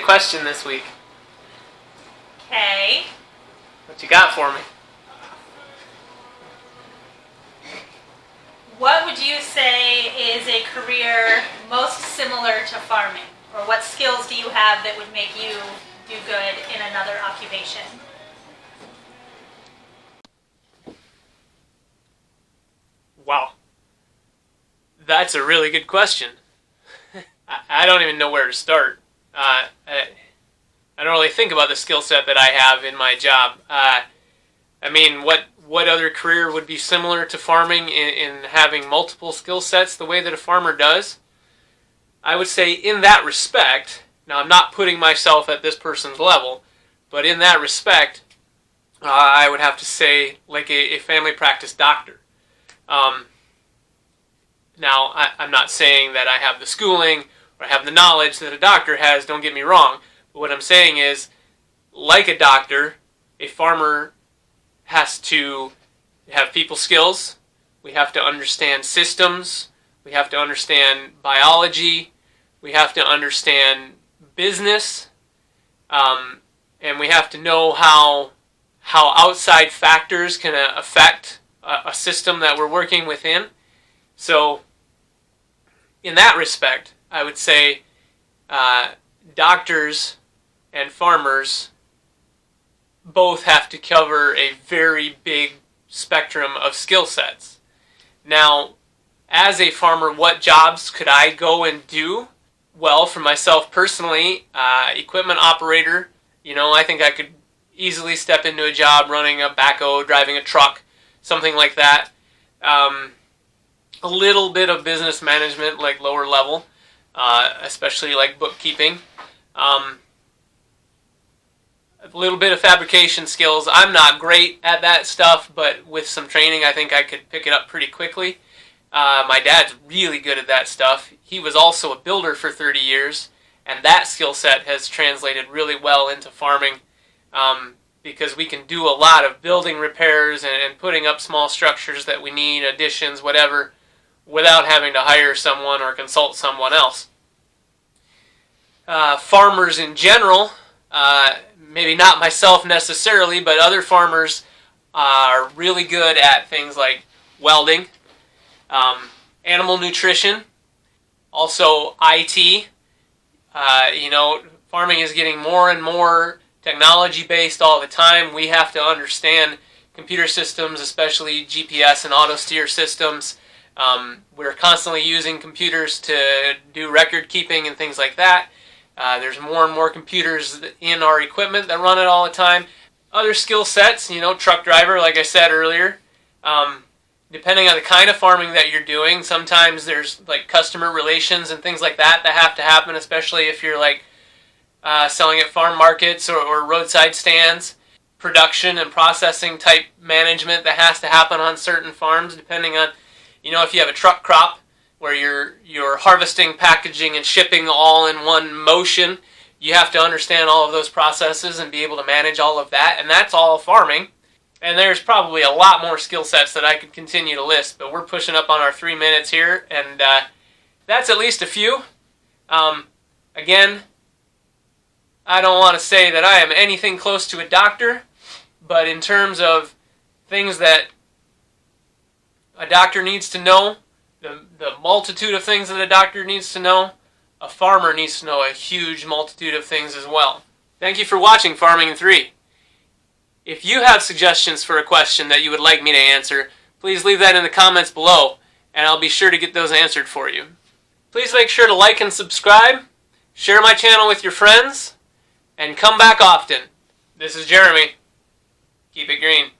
question this week. Okay. What you got for me? What would you say is a career most similar to farming? Or what skills do you have that would make you do good in another occupation? Wow. That's a really good question. I don't even know where to start. I don't really think about the skill set that I have in my job. What other career would be similar to farming in having multiple skill sets the way that a farmer does? I would say in that respect, now I'm not putting myself at this person's level, but in that respect, I would have to say like a family practice doctor. Now, I'm not saying that I have the schooling or I have the knowledge that a doctor has, don't get me wrong, but what I'm saying is, like a doctor, a farmer has to have people skills, we have to understand systems, we have to understand biology, we have to understand business, and we have to know how outside factors can affect a system that we're working within. So, in that respect, I would say doctors and farmers both have to cover a very big spectrum of skill sets. Now, as a farmer, what jobs could I go and do? Well, for myself personally, equipment operator, I think I could easily step into a job running a backhoe, driving a truck, something like that. A little bit of business management, like lower level, especially like bookkeeping. A little bit of fabrication skills. I'm not great at that stuff, but with some training, I think I could pick it up pretty quickly. My dad's really good at that stuff. He was also a builder for 30 years, and that skill set has translated really well into farming because we can do a lot of building repairs and putting up small structures that we need, additions, whatever, without having to hire someone or consult someone else. Farmers in general, maybe not myself necessarily, but other farmers are really good at things like welding, animal nutrition, also IT. Farming is getting more and more technology-based all the time. We have to understand computer systems, especially GPS and auto steer systems. We're constantly using computers to do record keeping and things like that. There's more and more computers in our equipment that run it all the time. Other skill sets, truck driver, like I said earlier. Depending on the kind of farming that you're doing, sometimes there's like customer relations and things like that have to happen, especially if you're like selling at farm markets or roadside stands. Production and processing type management that has to happen on certain farms, depending on, if you have a truck crop where you're harvesting, packaging, and shipping all in one motion, you have to understand all of those processes and be able to manage all of that, and that's all farming. And there's probably a lot more skill sets that I could continue to list, but we're pushing up on our 3 minutes here, and that's at least a few. Again, I don't want to say that I am anything close to a doctor, but in terms of things that a doctor needs to know, the multitude of things that a doctor needs to know, a farmer needs to know a huge multitude of things as well. Thank you for watching Farming in 3. If you have suggestions for a question that you would like me to answer, please leave that in the comments below, and I'll be sure to get those answered for you. Please make sure to like and subscribe, share my channel with your friends, and come back often. This is Jeremy. Keep it green.